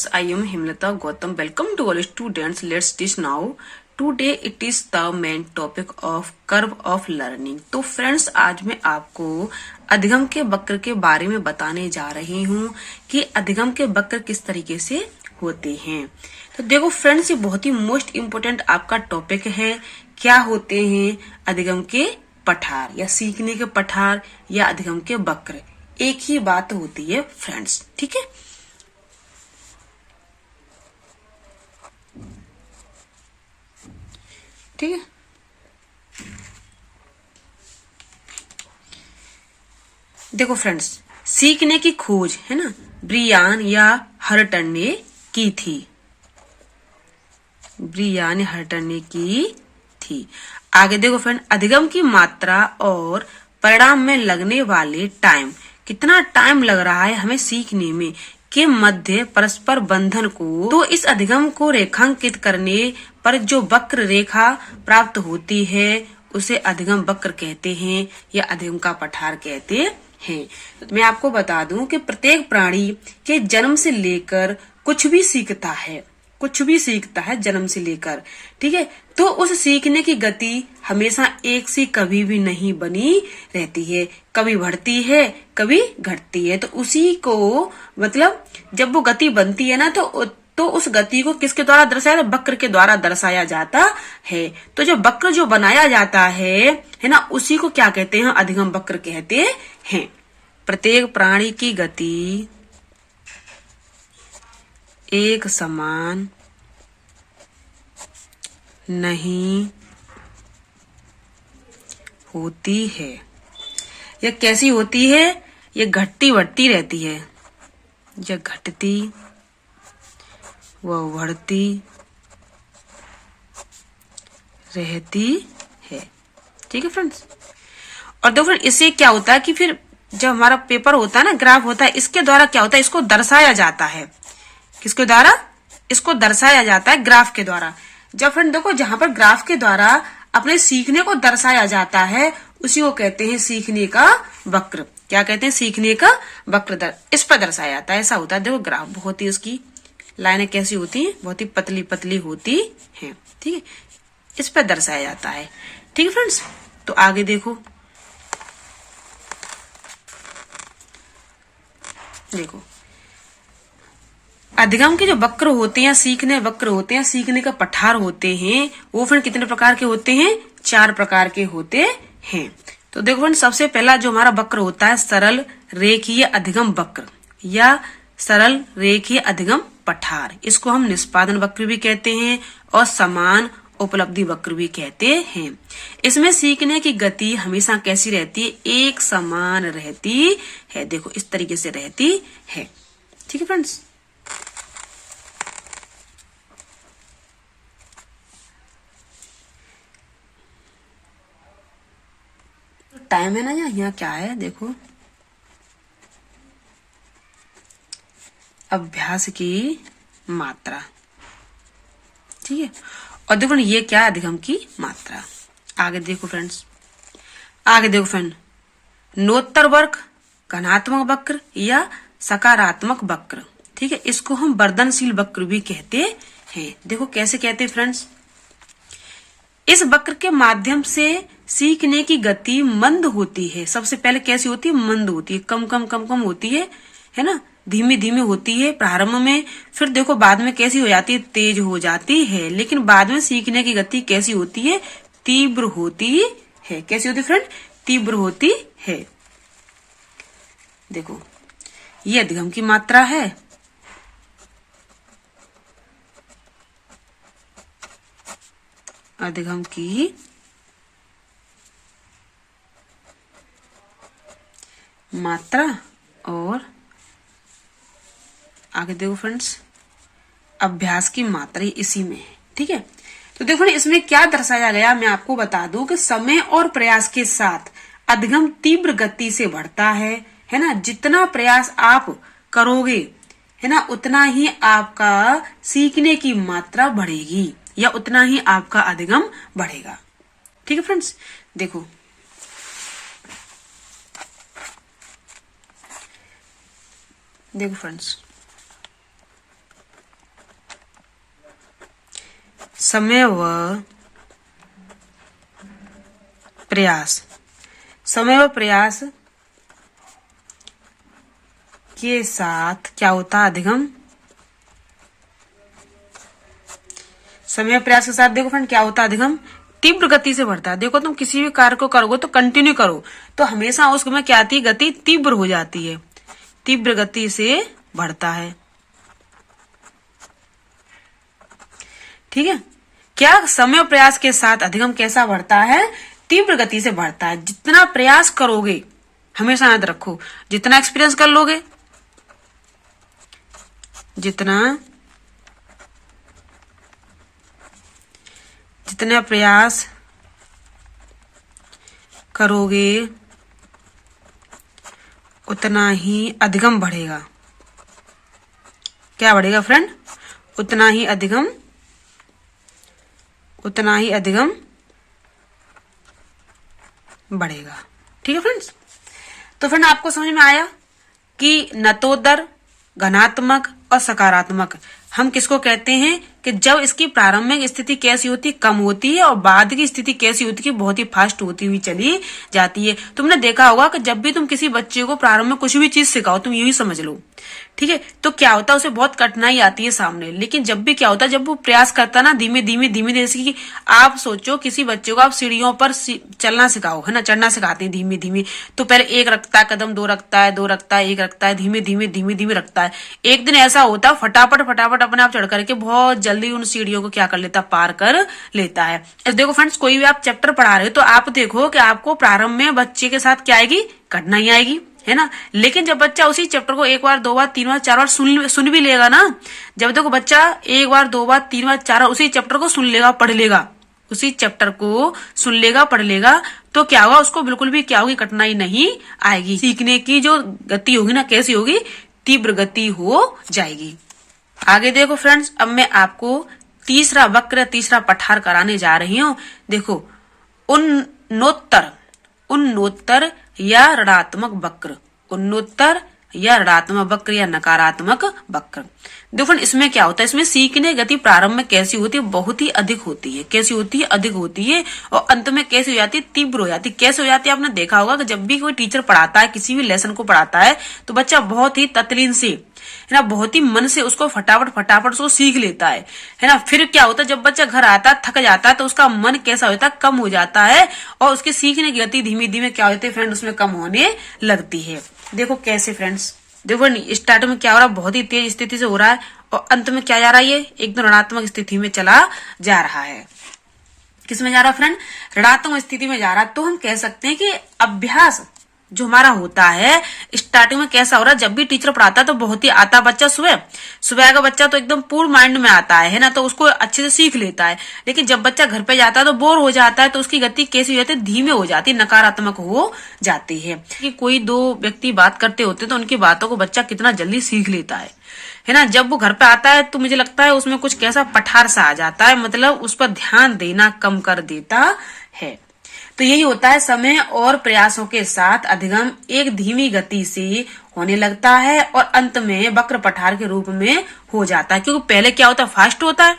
friends, I am Himlata Gautam. Welcome to all students. Let's teach now. Today it is the main topic of curve of learning. तो friends आज मैं आपको अधिगम के वक्र के बारे में बताने जा रही हूँ कि अधिगम के वक्र किस तरीके से होते हैं। तो देखो फ्रेंड्स, ये बहुत ही मोस्ट इम्पोर्टेंट आपका टॉपिक है। क्या होते हैं अधिगम के पठार या सीखने के पठार या अधिगम के वक्र, एक ही बात होती है फ्रेंड्स, ठीक है। ठीक है, देखो फ्रेंड्स, सीखने की खोज है ना ब्रियान या हर्टन ने की थी। ब्रियान हर्टन ने की थी। आगे देखो फ्रेंड, अधिगम की मात्रा और परिणाम में लगने वाले टाइम, कितना टाइम लग रहा है हमें सीखने में, के मध्य परस्पर बंधन को, तो इस अधिगम को रेखांकित करने पर जो वक्र रेखा प्राप्त होती है उसे अधिगम वक्र कहते हैं या अधिगम का पठार कहते हैं। तो मैं आपको बता दूं कि प्रत्येक प्राणी के जन्म से लेकर कुछ भी सीखता है, कुछ भी सीखता है जन्म से लेकर, ठीक है। तो उस सीखने की गति हमेशा एक सी कभी भी नहीं बनी रहती है, कभी बढ़ती है कभी घटती है। तो उसी को मतलब जब वो गति बनती है ना तो उस गति को किसके द्वारा दर्शाया, वक्र के द्वारा दर्शाया जाता है। तो जो वक्र जो बनाया जाता है ना, उसी को क्या कहते हैं, अधिगम वक्र कहते हैं। प्रत्येक प्राणी की गति एक समान नहीं होती है। यह कैसी होती है, ये घटती बढ़ती रहती है, यह घटती व बढ़ती रहती है, ठीक है फ्रेंड्स। और देखो फ्रेंड, इससे क्या होता है कि फिर जब हमारा पेपर होता है ना, ग्राफ होता है, इसके द्वारा क्या होता है, इसको दर्शाया जाता है। किसके द्वारा, इसको दर्शाया जाता है ग्राफ के द्वारा। जब फ्रेंड देखो, जहां पर ग्राफ के द्वारा अपने सीखने को दर्शाया जाता है उसी को कहते हैं सीखने का वक्र। क्या कहते हैं, सीखने का वक्र इस पर दर्शाया जाता है। ऐसा होता है, देखो ग्राफ बहुत ही, उसकी लाइनें कैसी होती हैं, बहुत ही पतली पतली होती हैं, ठीक है। इस पर दर्शाया जाता है, ठीक है फ्रेंड्स। तो आगे देखो, देखो अधिगम के जो वक्र होते हैं, सीखने वक्र होते हैं, सीखने का पठार होते हैं, वो फिर कितने प्रकार के होते हैं, 4 प्रकार के होते हैं। तो देखो फ्रेंड, सबसे पहला जो हमारा वक्र होता है सरल रेखीय अधिगम वक्र या सरल रेखीय अधिगम पठार। इसको हम निष्पादन वक्र भी कहते हैं और समान उपलब्धि वक्र भी कहते हैं। इसमें सीखने की गति हमेशा कैसी रहती है, एक समान रहती है। देखो इस तरीके से रहती है, ठीक है फ्रेंड्स। टाइम है ना, यहाँ क्या है, देखो अभ्यास की मात्रा, ठीक है। और देखो ये क्या है, अधिगम की मात्रा। आगे देखो फ्रेंड्स, आगे देखो फ्रेंड, नोत्तर वक्र, घनात्मक वक्र या सकारात्मक वक्र, ठीक है। इसको हम वर्धनशील वक्र भी कहते हैं। देखो कैसे कहते हैं फ्रेंड्स, इस वक्र के माध्यम से सीखने की गति मंद होती है। सबसे पहले कैसी होती है, मंद होती है, कम कम कम कम होती है ना, धीमे धीमे होती है प्रारंभ में। फिर देखो बाद में कैसी हो जाती है, तेज हो जाती है। लेकिन बाद में सीखने की गति कैसी होती है, तीव्र होती है। कैसी होती है फ्रेंड, तीव्र होती है। देखो ये अधिगम की मात्रा है, अधिगम की मात्रा। और आगे देखो फ्रेंड्स, अभ्यास की मात्रा इसी में है, ठीक है। तो देखो इसमें क्या दर्शाया गया, मैं आपको बता दूं कि समय और प्रयास के साथ अधिगम तीव्र गति से बढ़ता है ना। जितना प्रयास आप करोगे है ना, उतना ही आपका सीखने की मात्रा बढ़ेगी या उतना ही आपका अधिगम बढ़ेगा, ठीक है फ्रेंड्स। देखो देखो फ्रेंड्स, समय व प्रयास, समय व प्रयास के साथ क्या होता है अधिगम, समय प्रयास के साथ देखो फ्रेंड क्या होता है अधिगम, तीव्र गति से बढ़ता है। देखो तुम किसी भी कार्य को करोगे तो कंटिन्यू करो तो हमेशा उसमें क्या आती है, गति तीव्र हो जाती है, तीव्र गति से बढ़ता है। ठीक है, क्या समय और प्रयास के साथ अधिगम कैसा बढ़ता है, तीव्र गति से बढ़ता है। जितना प्रयास करोगे, हमेशा याद रखो, जितना एक्सपीरियंस कर लोगे, जितना प्रयास करोगे उतना ही अधिगम बढ़ेगा। क्या बढ़ेगा फ्रेंड, उतना ही अधिगम बढ़ेगा। ठीक है फ्रेंड्स, तो फ्रेंड आपको समझ में आया कि नतोदर, घनात्मक और सकारात्मक हम किसको कहते हैं कि जब इसकी प्रारंभिक स्थिति कैसी होती है, कम होती है, और बाद की स्थिति कैसी होती है, बहुत ही फास्ट होती हुई चली जाती है। तुमने देखा होगा कि जब भी तुम किसी बच्चे को प्रारंभ में कुछ भी चीज सिखाओ, तुम यही समझ लो, ठीक है, तो क्या होता है उसे बहुत कठिनाई आती है सामने, लेकिन जब भी क्या होता है, जब वो प्रयास करता है ना, धीमे धीमे जैसे कि आप सोचो किसी बच्चे को आप सीढ़ियों पर चलना सिखाओ, है ना, चढ़ना सिखाते हैं धीमे धीमे, तो पहले एक रखता है कदम, दो रखता है, एक रखता है, धीमे धीमे रखता है। एक दिन ऐसा होता है फटाफट अपने आप चढ़ करके बहुत जल्दी उन सीढ़ियों को क्या कर लेता, पार कर लेता है। देखो फ्रेंड्स, कोई भी आप चैप्टर पढ़ा रहे हो तो आप देखो कि आपको प्रारंभ में बच्चे के साथ क्या आएगी, कठिनाई आएगी, है ना, लेकिन जब बच्चा उसी चैप्टर को एक बार, दो बार, तीन बार, चार बार सुन भी लेगा ना, जब देखो बच्चा एक बार, दो बार, तीन बार, चार बार उसी चैप्टर को सुन लेगा, पढ़ लेगा, उसी चैप्टर को सुन लेगा, पढ़ लेगा, तो क्या होगा, उसको बिल्कुल भी क्या होगी, कठिनाई नहीं आएगी। सीखने की जो गति होगी ना, कैसी होगी, तीव्र गति हो जाएगी। आगे देखो फ्रेंड्स, अब मैं आपको तीसरा वक्र, तीसरा पठार कराने जा रही हूँ। देखो, उन्नोत्तर या ऋणात्मक वक्र, उन्नोत्तर या ऋणात्मक वक्र या नकारात्मक वक्र। देखो इसमें क्या होता है, इसमें सीखने गति प्रारंभ में कैसी होती है, बहुत ही अधिक होती है। कैसी होती है, अधिक होती है, और अंत में कैसी हो जाती है, तीव्र हो जाती है। कैसे हो जाती है, आपने देखा होगा कि जब भी कोई टीचर पढ़ाता है, किसी भी लेसन को पढ़ाता है, तो बच्चा बहुत ही तत्लीन से, है ना, बहुत ही मन से उसको फटाफट उसको सीख लेता है ना। फिर क्या होता है, जब बच्चा घर आता है, थक जाता है, तो उसका मन कैसा होता है, कम हो जाता है, और उसके सीखने की गति धीमे धीमे क्या होती है फ्रेंड, उसमें कम होने लगती है। देखो कैसे फ्रेंड्स, देखो स्टार्ट में क्या हो रहा है, बहुत ही तेज स्थिति से हो रहा है, और अंत में क्या जा रहा है, ये एकदम ऋणात्मक स्थिति में चला जा रहा है। किस में जा रहा है फ्रेंड, ऋणात्मक स्थिति में जा रहा है। तो हम कह सकते हैं कि अभ्यास जो हमारा होता है, स्टार्टिंग में कैसा हो रहा है, जब भी टीचर पढ़ाता है तो बहुत ही आता बच्चा, सुबह का बच्चा तो एकदम पूर्ण माइंड में आता है ना, तो उसको अच्छे से सीख लेता है। लेकिन जब बच्चा घर पे जाता है तो बोर हो जाता है, तो उसकी गति कैसी हो जाती है, धीमे हो जाती है, नकारात्मक हो जाती है। कि कोई दो व्यक्ति बात करते होते तो उनकी बातों को बच्चा कितना जल्दी सीख लेता है ना। जब वो घर पे आता है तो मुझे लगता है उसमें कुछ कैसा पठार सा आ जाता है, मतलब उस पर ध्यान देना कम कर देता है। तो यही होता है, समय और प्रयासों के साथ अधिगम एक धीमी गति से होने लगता है और अंत में वक्र पठार के रूप में हो जाता है। क्योंकि पहले क्या होता है, फास्ट होता है,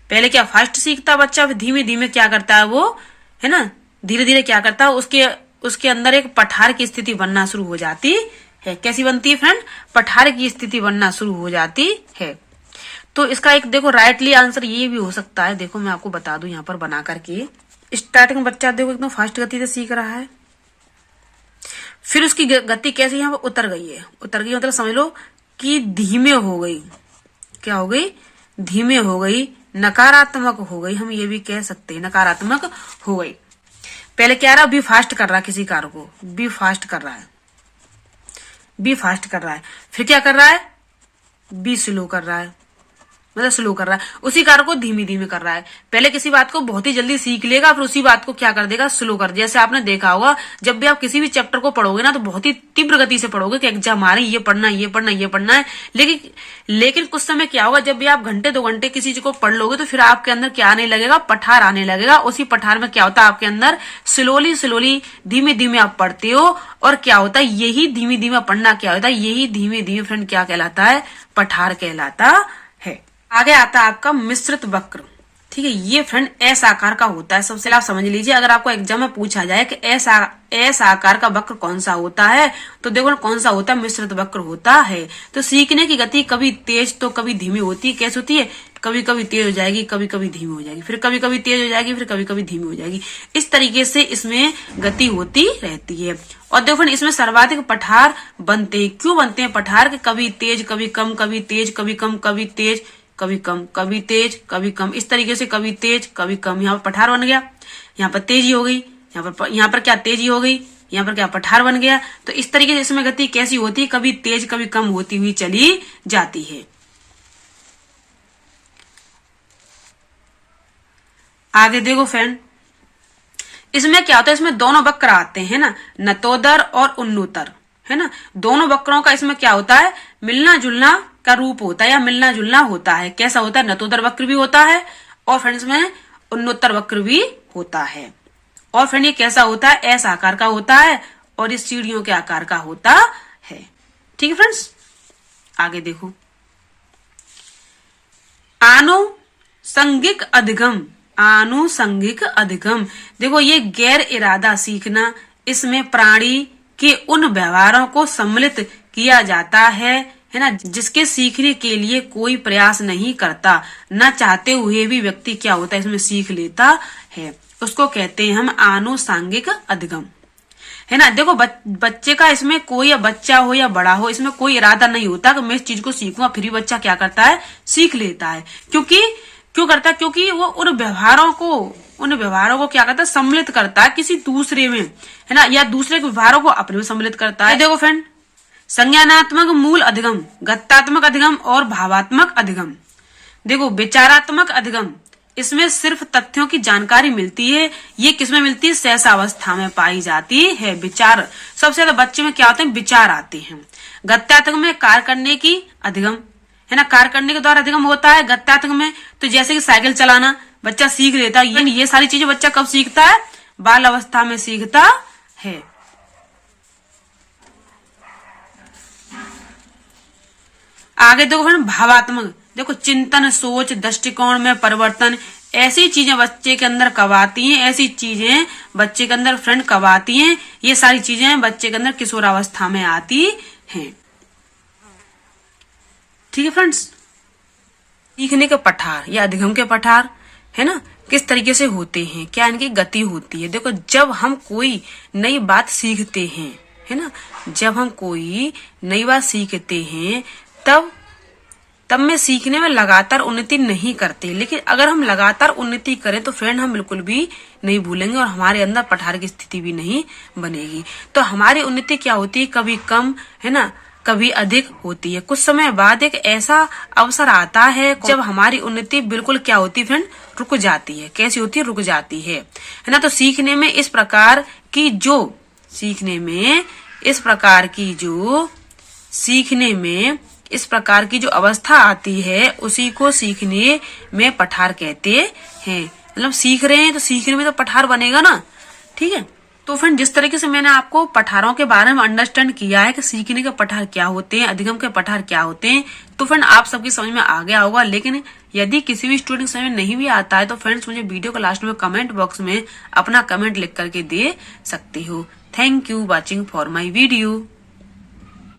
पहले क्या फास्ट सीखता है बच्चा, धीमे धीमे क्या करता है वो, है ना, धीरे धीरे क्या करता है, उसके अंदर एक पठार की स्थिति बनना शुरू हो जाती है। कैसी बनती है फ्रेंड, पठार की स्थिति बनना शुरू हो जाती है। तो इसका एक देखो राइटली आंसर ये भी हो सकता है। देखो मैं आपको बता दूं यहाँ पर बना करके, स्टार्टिंग में बच्चा देखो एकदम फास्ट गति से सीख रहा है, फिर उसकी गति कैसे यहाँ पर उतर गई मतलब समझ लो कि धीमे हो गई। क्या हो गई, धीमे हो गई, नकारात्मक हो गई, हम ये भी कह सकते हैं नकारात्मक हो गई। पहले क्या रहा, बी फास्ट कर रहा है, किसी कार को बी फास्ट कर रहा है, फिर क्या कर रहा है, बी स्लो कर रहा है, मतलब स्लो कर रहा है, उसी कार्य को धीमे धीमे कर रहा है। पहले किसी बात को बहुत ही जल्दी सीख लेगा, फिर उसी बात को क्या कर देगा, स्लो कर। जैसे आपने देखा होगा, जब भी आप किसी भी चैप्टर को पढ़ोगे ना, तो बहुत ही तीव्र गति से पढ़ोगे कि एग्जाम आ रही है, ये पढ़ना है। लेकिन कुछ समय क्या होगा, जब भी आप घंटे 2 घंटे किसी चीज को पढ़ लोगे, तो फिर आपके अंदर क्या आने लगेगा, पठार आने लगेगा। उसी पठार में क्या होता है, आपके अंदर स्लोली धीमे धीमे आप पढ़ते हो, और क्या होता है, यही धीमे धीमे पढ़ना क्या होता है, यही धीमे धीमे फ्रेंड क्या कहलाता है, पठार कहलाता है। आगे आता है आपका मिश्रित वक्र। ठीक है, ये फ्रेंड एस आकार का होता है। सबसे आप समझ लीजिए, अगर आपको एग्जाम में पूछा जाए कि एस आकार का वक्र कौन सा होता है, तो देखो ना कौन सा होता है, मिश्रित वक्र होता है। तो सीखने की गति कभी तेज तो कभी धीमी होती है। कैसे होती है, कभी कभी तेज हो जाएगी, कभी कभी धीमी हो जाएगी, फिर कभी कभी तेज हो जाएगी, फिर कभी कभी धीमी हो जाएगी। इस तरीके से इसमें गति होती रहती है। और देखो फ्रेंड, इसमें सर्वाधिक पठार बनते हैं। क्यों बनते हैं पठार, के कभी तेज कभी कम, कभी तेज कभी कम, कभी तेज कभी कम, कभी तेज कभी कम, इस तरीके से कभी तेज कभी कम। यहाँ पर पठार बन गया, यहाँ पर तेजी हो गई, यहाँ पर क्या तेजी हो गई, यहाँ पर क्या पठार बन गया। तो इस तरीके से इसमें गति कैसी होती है, कभी तेज कभी कम होती हुई चली जाती है। आगे देखो फ्रेंड, इसमें क्या होता है, इसमें दोनों वक्र आते हैं ना, नतोदर और उन्नोत्तर, है ना। दोनों वक्रों का इसमें क्या होता है, मिलना जुलना का रूप होता है या मिलना जुलना होता है। कैसा होता है, नतोदर वक्र भी होता है और फ्रेंड्स में उन्नोत्तर वक्र भी होता है। और फ्रेंड ये कैसा होता है, एस आकार का होता है और इस सीढ़ियों के आकार का होता है। ठीक है फ्रेंड्स, आगे देखो, आनुषंगिक अधिगम। आनुषंगिक अधिगम, देखो ये गैर इरादा सीखना, इसमें प्राणी के उन व्यवहारों को सम्मिलित किया जाता है ना, जिसके सीखने के लिए कोई प्रयास नहीं करता, न चाहते हुए भी व्यक्ति क्या होता है, इसमें सीख लेता है। उसको कहते हैं हम आनुषंगिक अधिगम, है ना। देखो बच्चे का इसमें कोई, या बच्चा हो या बड़ा हो, इसमें कोई इरादा नहीं होता कि मैं इस चीज को सीखूंगा, फिर भी बच्चा क्या करता है, सीख लेता है। क्यों करता है, क्योंकि वो उन व्यवहारों को क्या करता है, सम्मिलित करता है किसी दूसरे में, है ना, या दूसरे के व्यवहारों को अपने में सम्मिलित करता है। देखो फ्रेंड, संज्ञानात्मक मूल अधिगम, गत्यात्मक अधिगम और भावात्मक अधिगम। देखो विचारात्मक अधिगम, इसमें सिर्फ तथ्यों की जानकारी मिलती है। ये किसमें मिलती है, सहसावस्था में पाई जाती है। विचार, सबसे ज्यादा बच्चे में क्या होते हैं, विचार आते हैं। गत्यात्मक में कार्य करने की अधिगम, है ना, कार्य करने के द्वारा अधिगम होता है गत्यात्मक में। तो जैसे कि साइकिल चलाना बच्चा सीख लेता है, ये सारी चीजें बच्चा कब सीखता है, बाल अवस्था में सीखता है। आगे देखो फ्रेंड, भावात्मक, देखो चिंतन, सोच, दृष्टिकोण में परिवर्तन, ऐसी चीजें बच्चे के अंदर कब आती हैं, ऐसी चीजें बच्चे के अंदर फ्रेंड कब आती हैं, ये सारी चीजें बच्चे के अंदर किशोरावस्था में आती हैं। ठीक है फ्रेंड्स, सीखने के पठार या अधिगम के पठार, है ना, किस तरीके से होते हैं, क्या इनकी गति होती है। देखो जब हम कोई नई बात सीखते हैं, है ना, जब हम कोई नई बात सीखते हैं तब में सीखने में लगातार उन्नति नहीं करते। लेकिन अगर हम लगातार उन्नति करें तो फ्रेंड हम बिल्कुल भी नहीं भूलेंगे और हमारे अंदर पठार की स्थिति भी नहीं बनेगी। तो हमारी उन्नति क्या होती है, कभी कम, है ना, कभी अधिक होती है। कुछ समय बाद एक ऐसा अवसर आता है जब हमारी उन्नति बिल्कुल क्या होती है फ्रेंड, रुक जाती है। कैसी होती है, रुक जाती है ना। तो सीखने में इस प्रकार की जो अवस्था आती है उसी को सीखने में पठार कहते हैं। मतलब सीख रहे हैं तो सीखने में तो पठार बनेगा ना। ठीक है, तो फ्रेंड जिस तरीके से मैंने आपको पठारों के बारे में अंडरस्टैंड किया है कि सीखने के पठार क्या होते हैं, अधिगम के पठार क्या होते हैं, तो फ्रेंड आप सबकी समझ में आ गया होगा। लेकिन यदि किसी भी स्टूडेंट समझ में नहीं भी आता है तो फ्रेंड्स मुझे वीडियो के लास्ट में कमेंट बॉक्स में अपना कमेंट लिख करके दे सकते हो। Thank you watching for my video.